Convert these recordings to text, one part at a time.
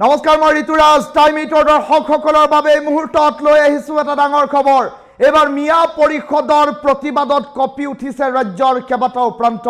নমস্কাৰ, মই ঋতুৰাজ। টাইম এইটৰ দৰ্শকসকলৰ বাবে এই মুহূৰ্তত লৈ আহিছোঁ এটা ডাঙৰ খবৰ। এইবাৰ মিয়া পৰিষদৰ প্ৰতিবাদত কঁপি উঠিছে ৰাজ্যৰ কেইবাটাও প্ৰান্ত।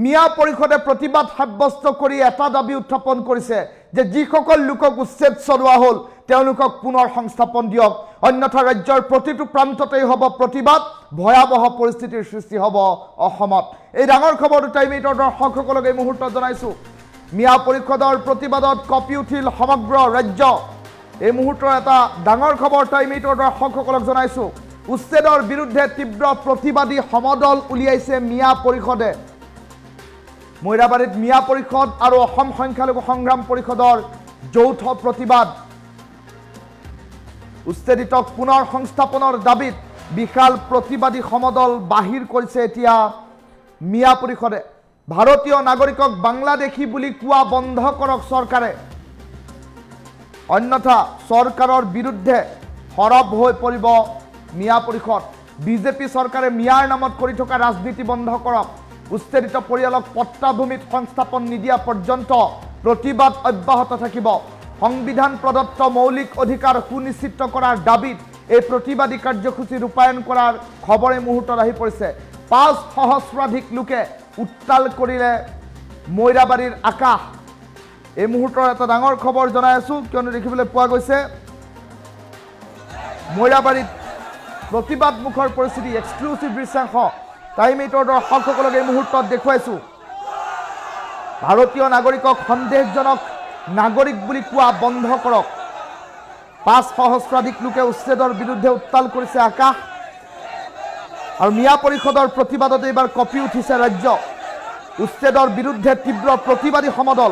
মিয়া পৰিষদে প্ৰতিবাদ সাব্যস্ত কৰি এটা দাবী উত্থাপন কৰিছে যে যিসকল লোকক উচ্ছেদ চলোৱা হ'ল তেওঁলোকক পুনৰ সংস্থাপন দিয়ক, অন্যথা ৰাজ্যৰ প্ৰতিটো প্ৰান্ততেই হ'ব প্ৰতিবাদ, ভয়াৱহ পৰিস্থিতিৰ সৃষ্টি হ'ব অসমত। এই ডাঙৰ খবৰটো টাইম এইটৰ দৰ্শকসকলক এই মুহূৰ্তত জনাইছোঁ। মিয়া পৰিষদৰ প্ৰতিবাদত কঁপি উঠিল সমগ্ৰ ৰাজ্য। এই মুহূৰ্তৰ এটা ডাঙৰ খবৰ টাইম এইটৰ দৰ্শকসকলক জনাইছোঁ। উচ্ছেদৰ বিৰুদ্ধে তীব্ৰ প্ৰতিবাদী সমদল উলিয়াইছে মিয়া পৰিষদে। মৈৰাবাৰীত মিয়া পৰিষদ আৰু অসম সংখ্যালঘু সংগ্ৰাম পৰিষদৰ যৌথ প্ৰতিবাদ। উচ্ছেদিতক পুনৰ সংস্থাপনৰ দাবীত বিশাল প্ৰতিবাদী সমদল বাহিৰ কৰিছে এতিয়া মিয়া পৰিষদে। ভাৰতীয় নাগৰিকক বাংলাদেশী বুলি কোৱা বন্ধ কৰক চৰকাৰে, অন্যথা চৰকাৰৰ বিৰুদ্ধে সৰব হৈ পৰিব মিয়া পৰিষদ। বিজেপি চৰকাৰে মিয়াৰ নামত কৰি থকা ৰাজনীতি বন্ধ কৰক। উচ্ছেদিত পৰিয়ালক পট্টাভূমিত সংস্থাপন নিদিয়া পৰ্যন্ত প্ৰতিবাদ অব্যাহত থাকিব। সংবিধান প্ৰদত্ত মৌলিক অধিকাৰ সুনিশ্চিত কৰাৰ দাবীত এই প্ৰতিবাদী কাৰ্যসূচী ৰূপায়ণ কৰাৰ খবৰ এই মুহূৰ্তত আহি পৰিছে। ৫ সহস্ৰাধিক লোকে উত্তাল কৰিলে মৈৰাবাৰীৰ আকাশ। এই মুহূৰ্তৰ এটা ডাঙৰ খবৰ জনাই আছোঁ, কিয়নো দেখিবলৈ পোৱা গৈছে মৈৰাবাৰীত প্ৰতিবাদমুখৰ পৰিস্থিতি। এক্সক্লুচিভ দৃশ্যাংশ টাইম এইটৰ দৰ্শকসকলক এই মুহূৰ্তত দেখুৱাইছোঁ। ভাৰতীয় নাগৰিকক সন্দেহজনক নাগৰিক বুলি কোৱা বন্ধ কৰক। ৫ সহস্ৰাধিক লোকে উচ্ছেদৰ বিৰুদ্ধে উত্তাল কৰিছে আকাশ। আৰু মিয়া পৰিষদৰ প্ৰতিবাদত এইবাৰ কঁপি উঠিছে ৰাজ্য। উচ্ছেদৰ বিৰুদ্ধে তীব্ৰ প্ৰতিবাদী সমদল।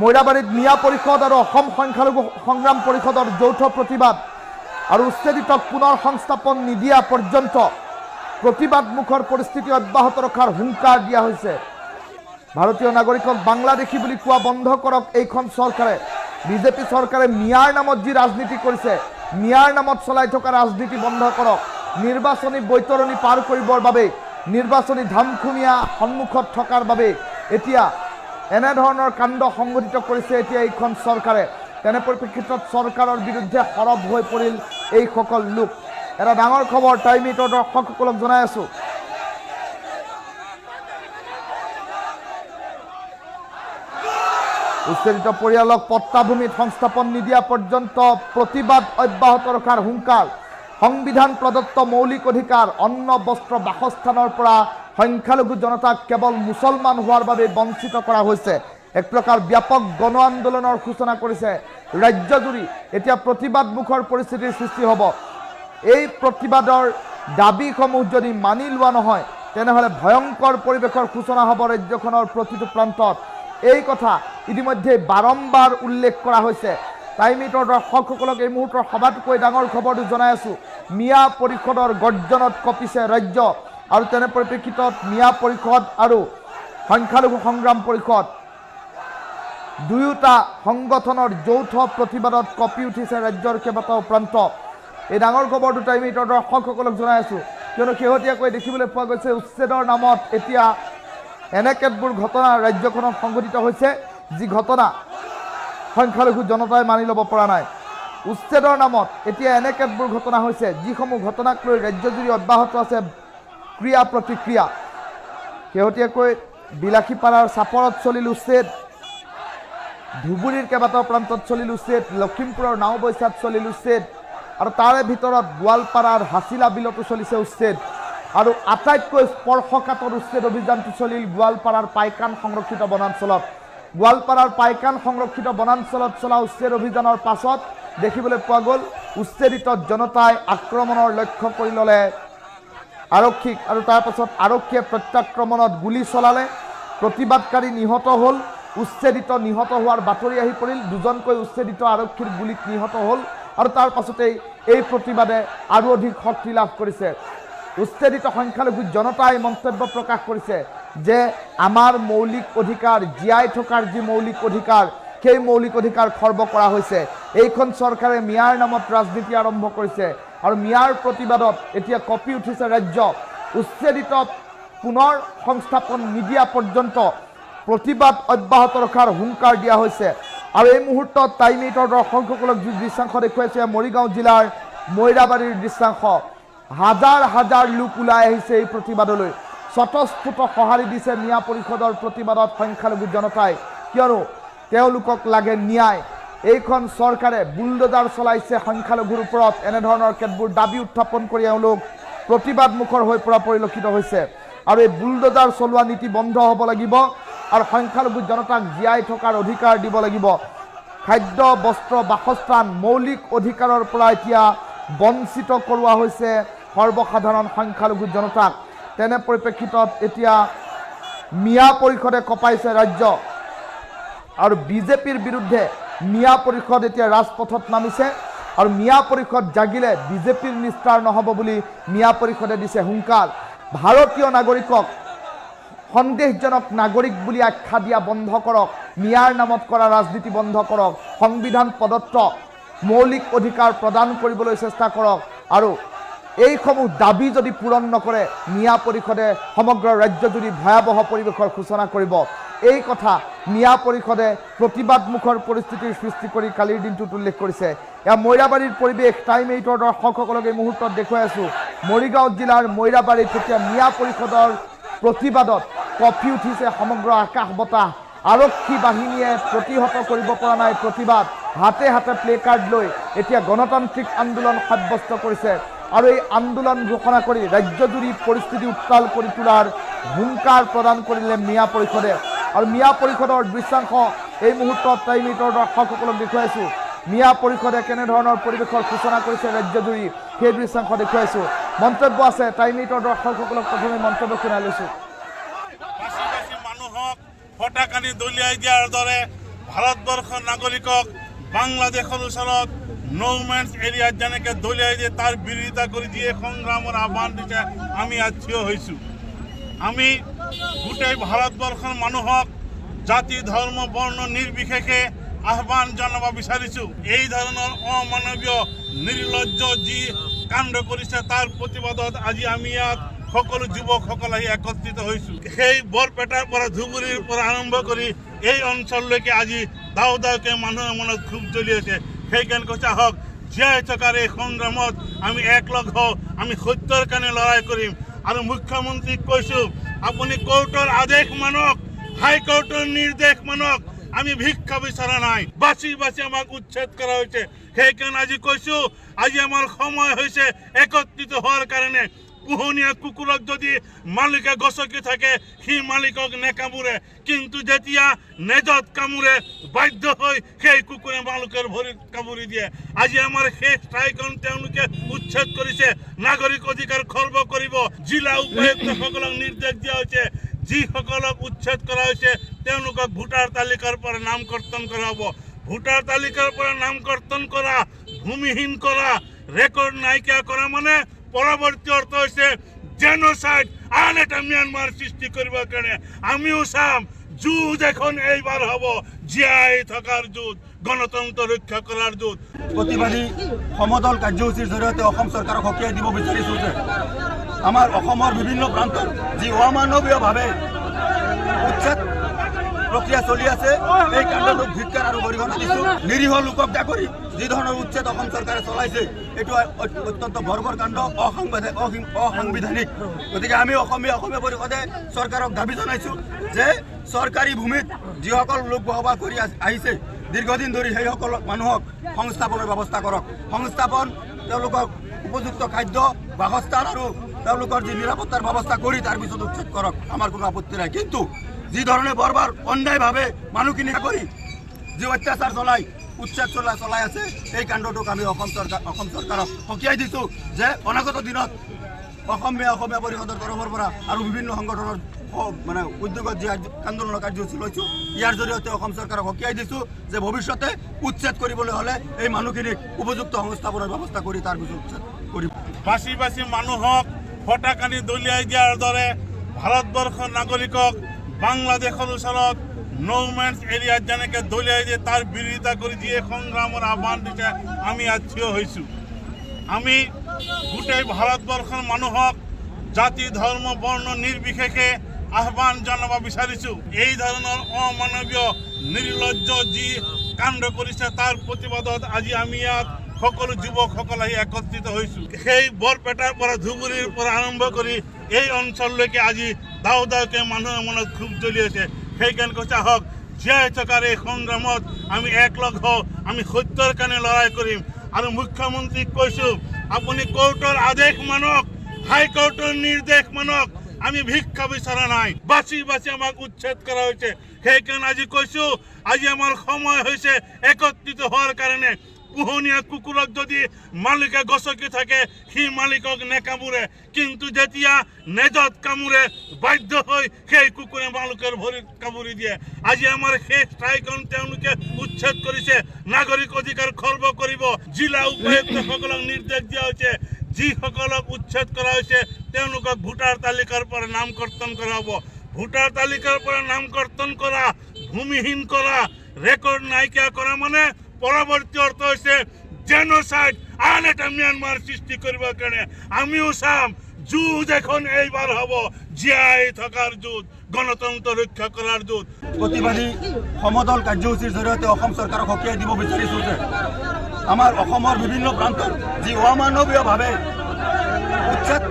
মৈৰাবাৰীত মিয়া পৰিষদ আৰু অসম সংখ্যালঘু সংগ্ৰাম পৰিষদৰ যৌথ প্ৰতিবাদ। আৰু উচ্ছেদিতক পুনৰ সংস্থাপন নিদিয়া পৰ্যন্ত প্ৰতিবাদমুখৰ পৰিস্থিতি অব্যাহত ৰখাৰ হুংকাৰ দিয়া হৈছে। ভাৰতীয় নাগৰিকক বাংলাদেশী বুলি কোৱা বন্ধ কৰক এইখন চৰকাৰে। বিজেপি চৰকাৰে মিয়াৰ নামত যি ৰাজনীতি কৰিছে, মিয়াৰ নামত চলাই থকা ৰাজনীতি বন্ধ কৰক। নিৰ্বাচনী বৈতৰণি পাৰ কৰিবৰ বাবে, নিৰ্বাচনী ধামখুমীয়া সন্মুখত থকাৰ বাবে এতিয়া এনেধৰণৰ কাণ্ড সংঘটিত কৰিছে এতিয়া এইখন চৰকাৰে। তেনে পৰিপ্ৰেক্ষিতত চৰকাৰৰ বিৰুদ্ধে সৰব হৈ পৰিল এইসকল লোক। এটা ডাঙৰ খবৰ টাইম এইটৰ দৰ্শকসকলক জনাই আছোঁ। উচ্ছেদিত পৰিয়ালক পট্টাভূমিত সংস্থাপন নিদিয়া পৰ্যন্ত প্ৰতিবাদ অব্যাহত ৰখাৰ হুংকাৰ। সংবিধান প্ৰদত্ত মৌলিক অধিকাৰ অন্ন বস্ত্ৰ বাসস্থানৰ পৰা সংখ্যালঘু জনতাক কেৱল মুছলমান হোৱাৰ বাবে বঞ্চিত কৰা হৈছে। এক প্ৰকাৰ ব্যাপক গণ আন্দোলনৰ সূচনা কৰিছে ৰাজ্যজুৰি। এতিয়া প্ৰতিবাদমুখৰ পৰিস্থিতিৰ সৃষ্টি হ'ব। এই প্ৰতিবাদৰ দাবীসমূহ যদি মানি লোৱা নহয় তেনেহ'লে ভয়ংকৰ পৰিৱেশৰ সূচনা হ'ব ৰাজ্যখনৰ প্ৰতিটো প্ৰান্তত। এই কথা ইতিমধ্যে বাৰম্বাৰ উল্লেখ কৰা হৈছে। টাইম এইটৰ দৰ্শকসকলক এই মুহূৰ্তৰ সবাতোকৈ ডাঙৰ খবৰটো জনাই আছোঁ। মিয়া পৰিষদৰ গৰ্জনত কঁপিছে ৰাজ্য। আৰু তেনে পৰিপ্ৰেক্ষিতত মিয়া পৰিষদ আৰু সংখ্যালঘু সংগ্ৰাম পৰিষদ দুয়োটা সংগঠনৰ যৌথ প্ৰতিবাদত কঁপি উঠিছে ৰাজ্যৰ কেইবাটাও প্ৰান্ত। এই ডাঙৰ খবৰটো টাইম এইটৰ দৰ্শকসকলক জনাই আছোঁ, কিয়নো শেহতীয়াকৈ দেখিবলৈ পোৱা গৈছে উচ্ছেদৰ নামত এতিয়া এনে কেতবোৰ ঘটনা ৰাজ্যখনত সংঘটিত হৈছে, যি ঘটনা সংখ্যালঘু জনতাই মানি ল'ব পৰা নাই। উচ্ছেদৰ নামত এতিয়া এনে কেতবোৰ ঘটনা হৈছে, যিসমূহ ঘটনাক লৈ ৰাজ্যজুৰি অব্যাহত আছে ক্ৰিয়া প্ৰতিক্ৰিয়া। শেহতীয়াকৈ বিলাসীপাৰাৰ চাপৰত চলিল উচ্ছেদ, ধুবুৰীৰ কেইবাটাও প্ৰান্তত চলিল উচ্ছেদ, লখিমপুৰৰ নাওবৈচাত চলিল উচ্ছেদ, আৰু তাৰে ভিতৰত গোৱালপাৰাৰ হাছিলা বিলতো চলিছে উচ্ছেদ। আৰু আটাইতকৈ স্পৰ্শকাতৰ উচ্ছেদ অভিযানটো চলিল গোৱালপাৰাৰ পাইকান সংৰক্ষিত বনাঞ্চলত। গোৱালপাৰাৰ পাইকান সংৰক্ষিত বনাঞ্চলত চলা উচ্ছেদ অভিযানৰ পাছত দেখিবলৈ পোৱা গ'ল উচ্ছেদিত জনতাই আক্ৰমণৰ লক্ষ্য কৰি ল'লে আৰক্ষীক, আৰু তাৰ পাছত আৰক্ষীয়ে প্ৰত্যাক্ৰমণত গুলী চলালে। প্ৰতিবাদকাৰী নিহত হ'ল। উচ্ছেদিত নিহত হোৱাৰ বাতৰি আহি পৰিল। দুজনকৈ উচ্ছেদিত আৰক্ষীৰ গুলীত নিহত হ'ল। আৰু তাৰ পাছতেই এই প্ৰতিবাদে আৰু অধিক শক্তি লাভ কৰিছে। উচ্ছেদিত সংখ্যালঘু জনতাই মন্তব্য প্ৰকাশ কৰিছে যে আমাৰ মৌলিক অধিকাৰ, জীয়াই থকাৰ যি মৌলিক অধিকাৰ, সেই মৌলিক অধিকাৰ খৰ্ব কৰা হৈছে। এইখন চৰকাৰে মিয়াৰ নামত ৰাজনীতি আৰম্ভ কৰিছে। আৰু মিয়াৰ প্ৰতিবাদত এতিয়া কঁপি উঠিছে ৰাজ্য। উচ্ছেদিত পুনৰ সংস্থাপন নিদিয়া পৰ্যন্ত প্ৰতিবাদ অব্যাহত ৰখাৰ হুংকাৰ দিয়া হৈছে। আৰু এই মুহূৰ্তত টাইম 8ৰ দৰ্শকসকলক যি দৃশ্যাংশ দেখুৱাইছে মৰিগাঁও জিলাৰ মৈৰাবাৰীৰ দৃশ্যাংশ। হাজাৰ হাজাৰ লোক ওলাই আহিছে এই প্ৰতিবাদলৈ। স্বতঃস্ফূৰ্ত সঁহাৰি দিছে মিয়া পৰিষদৰ প্ৰতিবাদত সংখ্যালঘু জনতাই, কিয়নো তেওঁলোকক লাগে ন্যায়। এইখন চৰকাৰে বুলডোজাৰ চলাইছে সংখ্যালঘুৰ ওপৰত, এনেধৰণৰ কেতবোৰ দাবী উত্থাপন কৰি এওঁলোক প্ৰতিবাদমুখৰ হৈ পৰা পৰিলক্ষিত হৈছে। আৰু এই বুলডোজাৰ চলোৱা নীতি বন্ধ হ'ব লাগিব আৰু সংখ্যালঘু জনতাক জীয়াই থকাৰ অধিকাৰ দিব লাগিব। খাদ্য, বস্ত্ৰ, বাসস্থান মৌলিক অধিকাৰৰ পৰা এতিয়া বঞ্চিত কৰোৱা হৈছে সৰ্বসাধাৰণ সংখ্যালঘু জনতাক। তেনে পৰিপ্ৰেক্ষিতত এতিয়া মিয়া পৰিষদে কঁপাইছে ৰাজ্য আৰু বিজেপিৰ বিৰুদ্ধে মিয়া পৰিষদ এতিয়া ৰাজপথত নামিছে। আৰু মিয়া পৰিষদ জাগিলে বিজেপিৰ নিস্তাৰ নহ'ব বুলি মিয়া পৰিষদে দিছে হুংকাৰ। ভাৰতীয় নাগৰিকক সন্দেহজনক নাগৰিক বুলি আখ্যা দিয়া বন্ধ কৰক, মিয়াৰ নামত কৰা ৰাজনীতি বন্ধ কৰক, সংবিধান প্ৰদত্ত মৌলিক অধিকাৰ প্ৰদান কৰিবলৈ চেষ্টা কৰক। আৰু এইসমূহ দাবী যদি পূৰণ নকৰে মিয়া পৰিষদে সমগ্ৰ ৰাজ্যজুৰি ভয়াৱহ পৰিৱেশৰ সূচনা কৰিব। এই কথা মিয়া পৰিষদে প্ৰতিবাদমুখৰ পৰিস্থিতিৰ সৃষ্টি কৰি কালিৰ দিনটোত উল্লেখ কৰিছে। এয়া মৈৰাবাৰীৰ পৰিৱেশ। টাইম 8ৰ দৰ্শকসকলক এই মুহূৰ্তত দেখুৱাই আছোঁ মৰিগাঁও জিলাৰ মৈৰাবাৰীত এতিয়া মিয়া পৰিষদৰ প্ৰতিবাদত কঁপি উঠিছে সমগ্ৰ আকাশ বতাহ। আৰক্ষী বাহিনীয়ে প্ৰতিহত কৰিব পৰা নাই প্ৰতিবাদ। হাতে হাতে প্লে কাৰ্ড লৈ এতিয়া গণতান্ত্ৰিক আন্দোলন সাব্যস্ত কৰিছে আৰু এই আন্দোলন ঘোষণা কৰি ৰাজ্যজুৰি পৰিস্থিতি উত্তাল কৰি তোলাৰ হুংকাৰ প্ৰদান কৰিলে মিয়া পৰিষদে। আৰু মিয়া পৰিষদৰ দৃশ্যাংশ এই মুহূৰ্তত টাইম 8ৰ দৰ্শকসকলক দেখুৱাইছোঁ। মিয়া পৰিষদে কেনেধৰণৰ পৰিৱেশৰ সূচনা কৰিছে ৰাজ্যজুৰি সেই দৃশ্যাংশ দেখুৱাইছোঁ। মন্তব্য আছে টাইম 8ৰ দৰ্শকসকলক প্ৰথমে মন্তব্য শুনাই লৈছোঁ। মানুহক ফটাকানি দলিয়াই দিয়াৰ দৰে ভাৰতবৰ্ষৰ নাগৰিকক বাংলাদেশৰ ওচৰত নৌমেন্স এৰিয়াত যেনেকৈ দলিয়াই দিয়ে তাৰ বিৰোধিতা কৰি দিয়ে সংগ্ৰামৰ আহ্বান দিছে আমি ইয়াত থিয় হৈছোঁ। আমি গোটেই ভাৰতবৰ্ষৰ মানুহক জাতি ধৰ্ম বৰ্ণ নিৰ্বিশেষে আহ্বান জনাব বিচাৰিছোঁ। এই ধৰণৰ অমানৱীয় নিৰ্লজ্জ যি কাণ্ড কৰিছে তাৰ প্ৰতিবাদত আজি আমি ইয়াত সকলো যুৱকসকল আহি একত্ৰিত হৈছোঁ। সেই বৰপেটাৰ পৰা ধুবুৰীৰ পৰা আৰম্ভ কৰি এই অঞ্চললৈকে আজি দাও দাওকে মানুহৰ মনত ক্ষোভ জ্বলি আছে। সেইকাৰণে কৈছে আহক জীয়াই থকাৰ এই সংগ্ৰামত আমি একলগ হওঁ, আমি সত্যৰ কাৰণে লৰাই কৰিম। আৰু মুখ্যমন্ত্ৰীক কৈছোঁ আপুনি কোৰ্টৰ আদেশ মানক, হাইকোৰ্টৰ নিৰ্দেশ মানক, আমি ভিক্ষা বিচৰা নাই। বাচি বাচি আমাক উচ্ছেদ কৰা হৈছে। সেইকাৰণে আজি কৈছোঁ আজি আমাৰ সময় হৈছে একত্ৰিত হোৱাৰ কাৰণে। পোহনীয়া কুকুৰক যদি মালিকে গছকি থাকে সি মালিকক নেকামুৰে, কিন্তু যেতিয়া নেজত কামুৰে বাধ্য হৈ সেই কুকুৰে মালিকৰ ভৰিত কামুৰি দিয়ে। আজি আমাৰ শেষ ঠাইখন তেওঁলোকে উচ্ছেদ কৰিছে। নাগৰিক অধিকাৰ খৰ্ব কৰিব। জিলা উপায়ুক্তসকলক নিৰ্দেশ দিয়া হৈছে যিসকলক উচ্ছেদ কৰা হৈছে তেওঁলোকক ভোটাৰ তালিকাৰ পৰা নাম কৰ্তন কৰা হ'ব। ভোটাৰ তালিকাৰ পৰা নাম কৰ্তন কৰা, ভূমিহীন কৰা, ৰেকৰ্ড নাইকিয়া কৰা মানে পৰৱৰ্তী অৰ্থ হৈছে জেনোসাইড, আন এটা ম্যানমাৰ সৃষ্টি কৰিবৰ কাৰণে। আমিও চাম যুঁজ এখন এইবাৰ হ'ব জীয়াই থকাৰ যুঁজ, গণতন্ত্ৰ ৰক্ষা কৰাৰ যুঁজ। প্ৰতিবাদী সমদল কাৰ্যসূচীৰ জৰিয়তে অসম চৰকাৰক সকীয়াই দিব বিচাৰিছোঁ যে আমাৰ অসমৰ বিভিন্ন প্ৰান্তত যি অমানৱীয়ভাৱে উচ্ছেদ প্ৰক্ৰিয়া চলি আছে এই কাণ্ডটোক ধিক্কাৰ আৰু গৰিহণা দিছোঁ। নিৰীহ লোকক কৰি যি ধৰণৰ উচ্ছেদ অসম চৰকাৰে চলাইছে এইটো অত্যন্ত বৰ্বৰ কাণ্ড, অসাংবিধানিক। গতিকে আমি অসমীয়া পৰিষদে চৰকাৰক দাবী জনাইছোঁ যে চৰকাৰী ভূমিত যিসকল লোক বসবাস কৰি আহিছে দীৰ্ঘদিন ধৰি সেইসকল মানুহক সংস্থাপনৰ ব্যৱস্থা কৰক। সংস্থাপন, তেওঁলোকক উপযুক্ত খাদ্য, বাসস্থান আৰু তেওঁলোকৰ যি নিৰাপত্তাৰ ব্যৱস্থা কৰি তাৰ পিছত উচ্ছেদ কৰক। আমাৰ কোনো আপত্তি নাই। কিন্তু যি ধৰণে বাৰবাৰ অন্যায়ভাৱে মানুহখিনি কৰি যি অত্যাচাৰ উচ্ছেদ চলাই আছে এই কাণ্ডটোক আমি অসম চৰকাৰক সকীয়াই দিছোঁ যে অনাগত দিনত অসমীয়া পৰিষদৰ তৰফৰ পৰা আৰু বিভিন্ন সংগঠনৰ মানে উদ্যোগত যি আন্দোলনৰ কাৰ্যসূচী লৈছোঁ ইয়াৰ জৰিয়তে অসম চৰকাৰক সকীয়াই দিছোঁ যে ভৱিষ্যতে উচ্ছেদ কৰিবলৈ হ'লে এই মানুহখিনিক উপযুক্ত সংস্থাপনৰ ব্যৱস্থা কৰি তাৰ পিছত উচ্ছেদ কৰিব। বাচি বাচি মানুহক ফটাকানি দলিয়াই দিয়াৰ দৰে ভাৰতবৰ্ষৰ নাগৰিকক বাংলাদেশৰ ওচৰত নৌমেন্স এৰিয়াত যেনেকৈ দলিয়াই দিয়ে তাৰ বিৰোধিতা কৰি দিয়ে সংগ্ৰামৰ আহ্বান দিছে আমি ইয়াত থিয় হৈছোঁ। আমি গোটেই ভাৰতবৰ্ষৰ মানুহক জাতি ধৰ্ম বৰ্ণ নিৰ্বিশেষে আহ্বান জনাব বিচাৰিছোঁ। এই ধৰণৰ অমানৱীয় নিৰ্লজ্জ যি কাণ্ড কৰিছে তাৰ প্ৰতিবাদত আজি আমি ইয়াত সকলো যুৱকসকল আহি একত্ৰিত হৈছোঁ। সেই বৰপেটাৰ পৰা ধুবুৰীৰ পৰা আৰম্ভ কৰি এই অঞ্চললৈকে আজি দাও দাওকে মানুহৰ মনত ক্ষোভ জ্বলি আছে। সেইকাৰণে কৈছে আহক জীয়াই থকাৰ এই সংগ্ৰামত আমি একলগ হওঁ, আমি সত্যৰ কাৰণে লৰাই কৰিম। আৰু মুখ্যমন্ত্ৰীক কৈছোঁ আপুনি কোৰ্টৰ আদেশ মানক, হাইকোৰ্টৰ নিৰ্দেশ মানক, আমি ভিক্ষা বিচৰা নাই। বাচি বাচি আমাক উচ্ছেদ কৰা হৈছে। সেইকাৰণে আজি কৈছোঁ আজি আমাৰ সময় হৈছে একত্ৰিত হোৱাৰ কাৰণে। পোহনীয়া কুকুৰক যদি মালিকে গছকি থাকে সি মালিকক নেকামুৰে, কিন্তু যেতিয়া নেজত কামুৰে বাধ্য হৈ সেই কুকুৰে মালিকৰ ভৰিত কামুৰি দিয়ে। আজি আমাৰ সেই ঠাইখন তেওঁলোকে উচ্ছেদ কৰিছে। নাগৰিক অধিকাৰ খৰ্ব কৰিব। জিলা উপায়ুক্তসকলক নিৰ্দেশ দিয়া হৈছে যিসকলক উচ্ছেদ কৰা হৈছে তেওঁলোকক ভোটাৰ তালিকাৰ পৰা নাম কৰ্তন কৰা হ'ব। ভোটাৰ তালিকাৰ পৰা নাম কৰ্তন কৰা, ভূমিহীন কৰা, ৰেকৰ্ড নাইকিয়া কৰা মানে পৰৱৰ্তী অৰ্থ হৈছে জেনোসাইড, আন এটা ম্যানমাৰ সৃষ্টি কৰিবৰ কাৰণে। আমিও চাম যুঁজ এখন এইবাৰ হ'ব জীয়াই থকাৰ যুঁজ, গণতন্ত্ৰ ৰক্ষা কৰাৰ যুঁজ। প্ৰতিবাদী সমদল কাৰ্যসূচীৰ জৰিয়তে অসম চৰকাৰক সকীয়াই দিব বিচাৰিছোঁ যে আমাৰ অসমৰ বিভিন্ন প্ৰান্তৰ যি অমানৱীয়ভাৱে উচ্ছেদ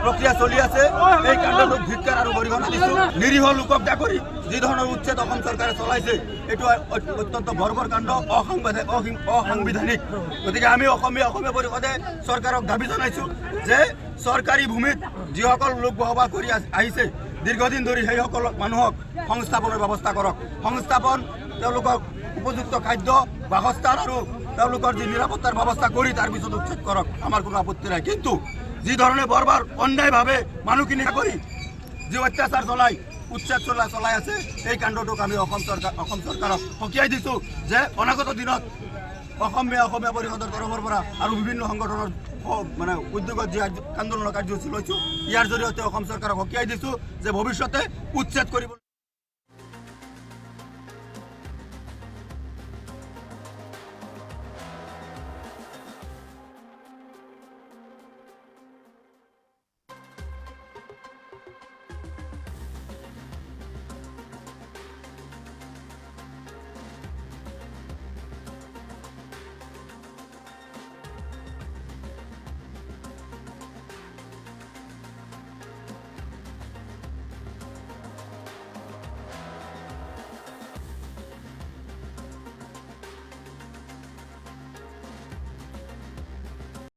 প্ৰক্ৰিয়া চলি আছে এই কাণ্ডটোক ধিক্কাৰ আৰু গৰিহণা দিছোঁ। নিৰীহ লোকক বেয়া কৰি যি ধৰণৰ উচ্ছেদ অসম চৰকাৰে চলাইছে এইটো অত্যন্ত বৰ্বৰ কাণ্ড, অসাংবিধানিক। গতিকে আমি অসমীয়া পৰিষদে চৰকাৰক দাবী জনাইছোঁ যে চৰকাৰী ভূমিত যিসকল লোক বসবাস কৰি আহিছে দীৰ্ঘদিন ধৰি সেইসকল মানুহক সংস্থাপনৰ ব্যৱস্থা কৰক। সংস্থাপন, তেওঁলোকক উপযুক্ত খাদ্য, বাসস্থান আৰু তেওঁলোকৰ যি নিৰাপত্তাৰ ব্যৱস্থা কৰি তাৰ পিছত উচ্ছেদ কৰক। আমাৰ কোনো আপত্তি নাই। কিন্তু যি ধৰণে বাৰ অন্যায়ভাৱে মানুহখিনি কৰি যি অত্যাচাৰ চলাই উচ্ছেদ চলাই আছে এই কাণ্ডটোক আমি অসম চৰকাৰক সকীয়াই দিছোঁ যে অনাগত দিনত অসমীয়া পৰিষদৰ তৰফৰ পৰা আৰু বিভিন্ন সংগঠনৰ মানে উদ্যোগত যি আন্দোলনৰ কাৰ্যসূচী লৈছোঁ ইয়াৰ জৰিয়তে অসম চৰকাৰক সকীয়াই দিছোঁ যে ভৱিষ্যতে উচ্ছেদ কৰিব।